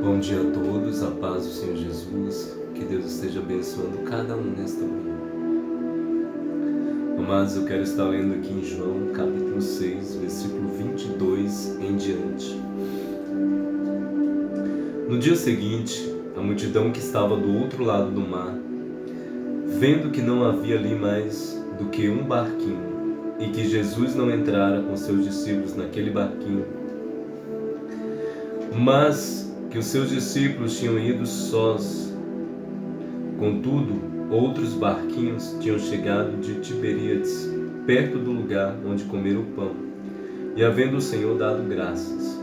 Bom dia a todos, a paz do Senhor Jesus, que Deus esteja abençoando cada um nesta manhã. Amados, eu quero estar lendo aqui em João, capítulo 6, versículo 22 em diante. No dia seguinte, a multidão que estava do outro lado do mar, vendo que não havia ali mais do que um barquinho, e que Jesus não entrara com seus discípulos naquele barquinho, mas que os seus discípulos tinham ido sós. Contudo, outros barquinhos tinham chegado de Tiberíades, perto do lugar onde comeram o pão, e havendo o Senhor dado graças.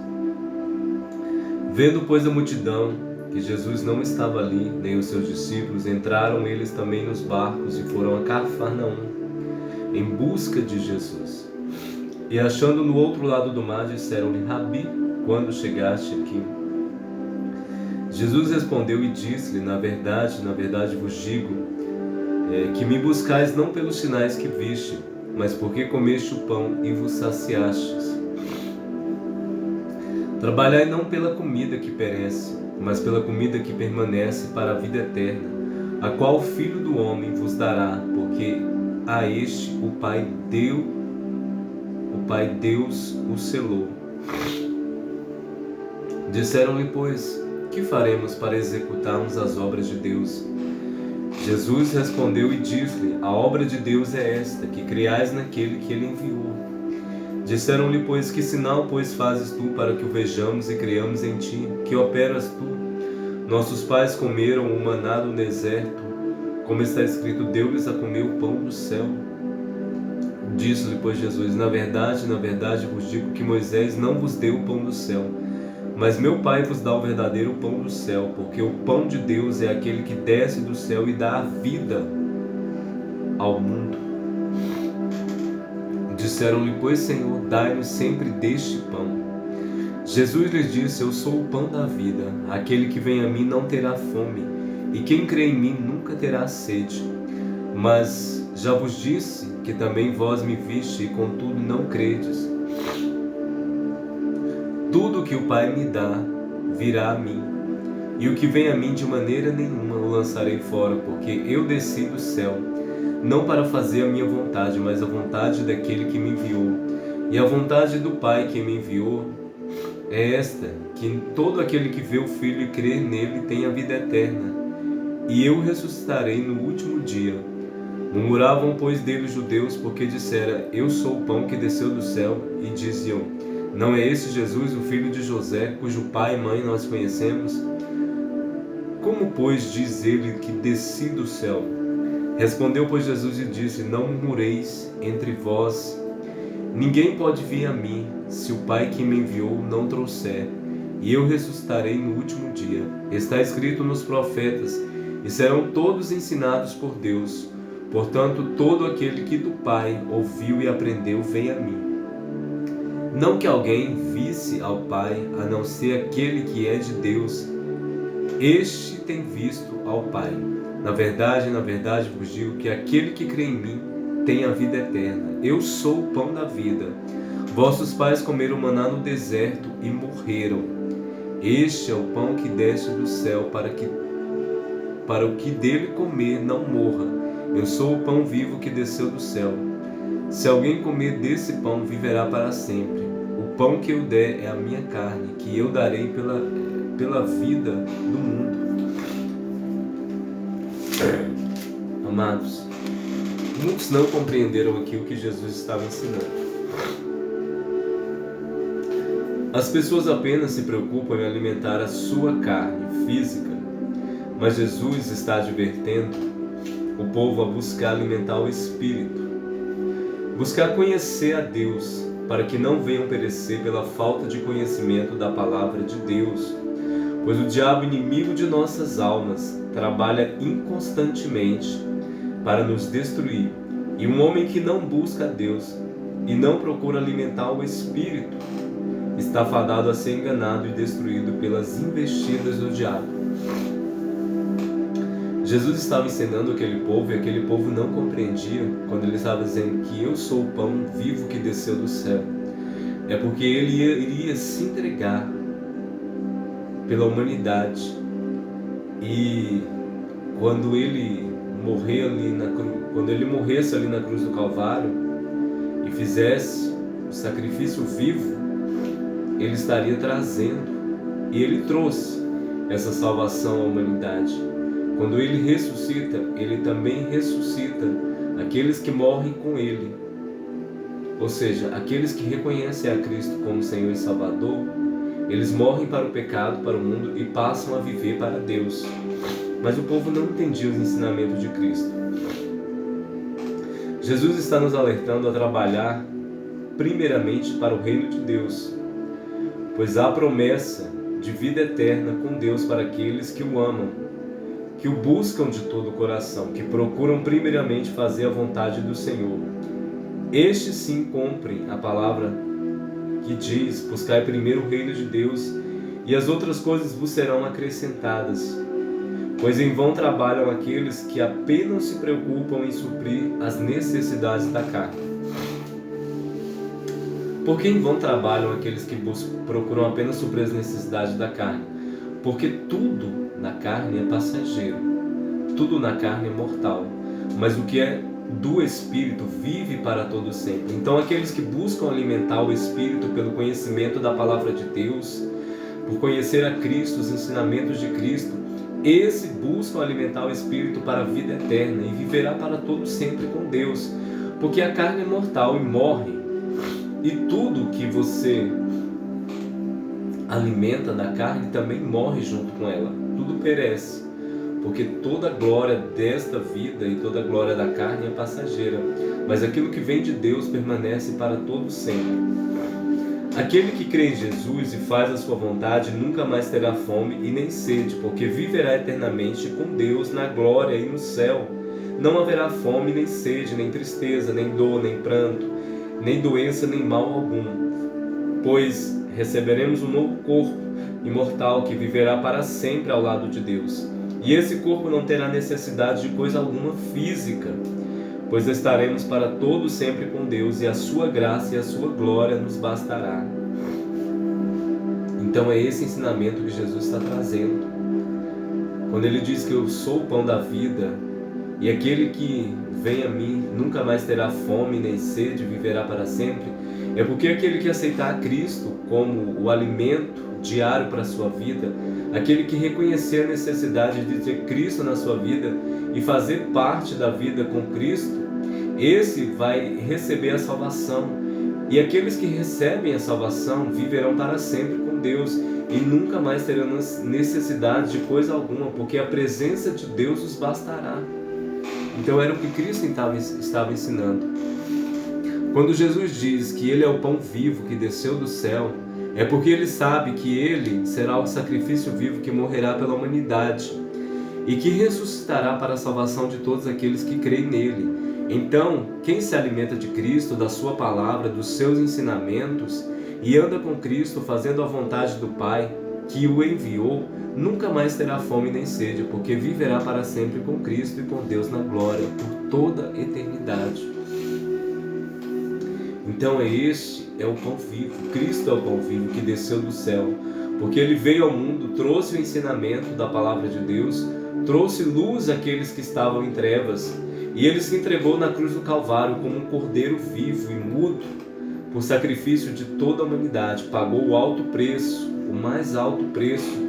Vendo, pois, a multidão, que Jesus não estava ali, nem os seus discípulos, entraram eles também nos barcos e foram a Cafarnaum, em busca de Jesus. E achando no outro lado do mar, disseram-lhe: Rabi, quando chegaste aqui? Jesus respondeu e disse-lhe: na verdade vos digo, que me buscais não pelos sinais que viste, mas porque comeste o pão e vos saciastes. Trabalhai não pela comida que perece, mas pela comida que permanece para a vida eterna, a qual o Filho do Homem vos dará, porque a este o Pai Deus o selou. Disseram-lhe, pois: que faremos para executarmos as obras de Deus? Jesus respondeu e disse-lhe: a obra de Deus é esta, que creiais naquele que ele enviou. Disseram-lhe, pois: que sinal, pois, fazes tu para que o vejamos e creiamos em ti? Que operas tu? Nossos pais comeram o maná no deserto, como está escrito: deu-lhes a comer o pão do céu. Disse-lhe, pois, Jesus: na verdade vos digo que Moisés não vos deu o pão do céu, mas meu Pai vos dá o verdadeiro pão do céu, porque o pão de Deus é aquele que desce do céu e dá a vida ao mundo. Disseram-lhe, pois, Senhor, dai-nos sempre deste pão. Jesus lhes disse: eu sou o pão da vida. Aquele que vem a mim não terá fome, e quem crê em mim nunca terá sede. Mas já vos disse que também vós me viste, e contudo não credes. Tudo o que o Pai me dá virá a mim, e o que vem a mim de maneira nenhuma o lançarei fora, porque eu desci do céu, não para fazer a minha vontade, mas a vontade daquele que me enviou. E a vontade do Pai que me enviou é esta, que todo aquele que vê o Filho e crê nele tem a vida eterna, e eu ressuscitarei no último dia. Murmuravam, pois, dele os judeus, porque dissera: eu sou o pão que desceu do céu, e diziam: não é esse Jesus, o filho de José, cujo pai e mãe nós conhecemos? Como, pois, diz ele que desci do céu? Respondeu, pois, Jesus e disse: não murmureis entre vós. Ninguém pode vir a mim, se o Pai que me enviou não trouxer, e eu ressuscitarei no último dia. Está escrito nos profetas, e serão todos ensinados por Deus. Portanto, todo aquele que do Pai ouviu e aprendeu, vem a mim. Não que alguém visse ao Pai, a não ser aquele que é de Deus. Este tem visto ao Pai. Na verdade vos digo que aquele que crê em mim tem a vida eterna. Eu sou o pão da vida. Vossos pais comeram maná no deserto e morreram. Este é o pão que desce do céu, para o que dele comer não morra. Eu sou o pão vivo que desceu do céu. Se alguém comer desse pão, viverá para sempre. O pão que eu der é a minha carne, que eu darei pela vida do mundo. Amados, muitos não compreenderam aqui o que Jesus estava ensinando. As pessoas apenas se preocupam em alimentar a sua carne física, mas Jesus está advertendo o povo a buscar alimentar o espírito, buscar conhecer a Deus, para que não venham perecer pela falta de conhecimento da palavra de Deus, pois o diabo, inimigo de nossas almas, trabalha inconstantemente para nos destruir, e um homem que não busca a Deus e não procura alimentar o espírito está fadado a ser enganado e destruído pelas investidas do diabo. Jesus estava ensinando aquele povo, e aquele povo não compreendia quando ele estava dizendo que eu sou o pão vivo que desceu do céu. É porque ele iria se entregar pela humanidade. E quando ele morresse ali na cruz do Calvário e fizesse o sacrifício vivo, ele estaria trazendo, e ele trouxe essa salvação à humanidade. Quando ele ressuscita, ele também ressuscita aqueles que morrem com ele. Ou seja, aqueles que reconhecem a Cristo como Senhor e Salvador, eles morrem para o pecado, para o mundo, e passam a viver para Deus. Mas o povo não entendia os ensinamentos de Cristo. Jesus está nos alertando a trabalhar primeiramente para o reino de Deus, pois há promessa de vida eterna com Deus para aqueles que o amam, que o buscam de todo o coração, que procuram primeiramente fazer a vontade do Senhor. Estes sim cumprem a palavra que diz: buscai primeiro o reino de Deus, e as outras coisas vos serão acrescentadas. Pois em vão trabalham aqueles que apenas se preocupam em suprir as necessidades da carne. Por que em vão trabalham aqueles que procuram apenas suprir as necessidades da carne? Porque tudo na carne é passageiro, tudo na carne é mortal, mas o que é do Espírito vive para todo sempre. Então aqueles que buscam alimentar o Espírito pelo conhecimento da palavra de Deus, por conhecer a Cristo, os ensinamentos de Cristo, esse busca alimentar o Espírito para a vida eterna e viverá para todo sempre com Deus, porque a carne é mortal e morre, e tudo que você alimenta da carne também morre junto com ela, tudo perece, porque toda a glória desta vida e toda a glória da carne é passageira, mas aquilo que vem de Deus permanece para todo sempre. Aquele que crê em Jesus e faz a sua vontade nunca mais terá fome e nem sede, porque viverá eternamente com Deus na glória e no céu. Não haverá fome, nem sede, nem tristeza, nem dor, nem pranto, nem doença, nem mal algum. Pois receberemos um novo corpo imortal que viverá para sempre ao lado de Deus. E esse corpo não terá necessidade de coisa alguma física, pois estaremos para todo sempre com Deus, e a sua graça e a sua glória nos bastará. Então é esse ensinamento que Jesus está trazendo. Quando ele diz que eu sou o pão da vida, e aquele que vem a mim nunca mais terá fome nem sede, viverá para sempre, é porque aquele que aceitar a Cristo como o alimento diário para a sua vida, aquele que reconhecer a necessidade de ter Cristo na sua vida e fazer parte da vida com Cristo, esse vai receber a salvação. E aqueles que recebem a salvação viverão para sempre com Deus e nunca mais terão necessidade de coisa alguma, porque a presença de Deus os bastará. Então era o que Cristo estava ensinando. Quando Jesus diz que Ele é o pão vivo que desceu do céu, é porque Ele sabe que Ele será o sacrifício vivo que morrerá pela humanidade e que ressuscitará para a salvação de todos aqueles que creem nele. Então, quem se alimenta de Cristo, da sua palavra, dos seus ensinamentos e anda com Cristo fazendo a vontade do Pai que o enviou, nunca mais terá fome nem sede, porque viverá para sempre com Cristo e com Deus na glória por toda a eternidade. Então este é o pão vivo, Cristo é o pão vivo que desceu do céu, porque Ele veio ao mundo, trouxe o ensinamento da palavra de Deus, trouxe luz àqueles que estavam em trevas, e Ele se entregou na cruz do Calvário como um cordeiro vivo e mudo, por sacrifício de toda a humanidade, pagou o alto preço, o mais alto preço,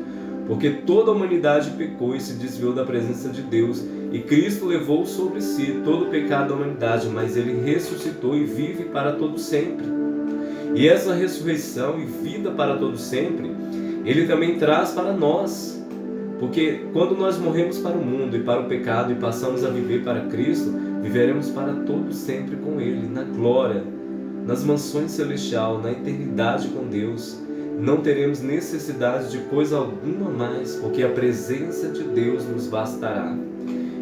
porque toda a humanidade pecou e se desviou da presença de Deus, e Cristo levou sobre si todo o pecado da humanidade, mas Ele ressuscitou e vive para todo sempre. E essa ressurreição e vida para todo sempre, Ele também traz para nós, porque quando nós morremos para o mundo e para o pecado e passamos a viver para Cristo, viveremos para todo sempre com Ele, na glória, nas mansões celestiais, na eternidade com Deus. Não teremos necessidade de coisa alguma mais, porque a presença de Deus nos bastará.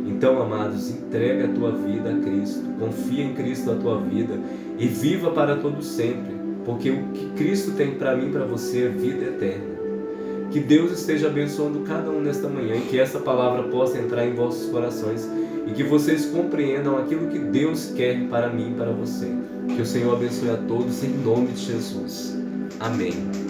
Então, amados, entrega a tua vida a Cristo, confia em Cristo a tua vida e viva para todo sempre, porque o que Cristo tem para mim e para você é vida eterna. Que Deus esteja abençoando cada um nesta manhã e que essa palavra possa entrar em vossos corações e que vocês compreendam aquilo que Deus quer para mim e para você. Que o Senhor abençoe a todos em nome de Jesus. Amém.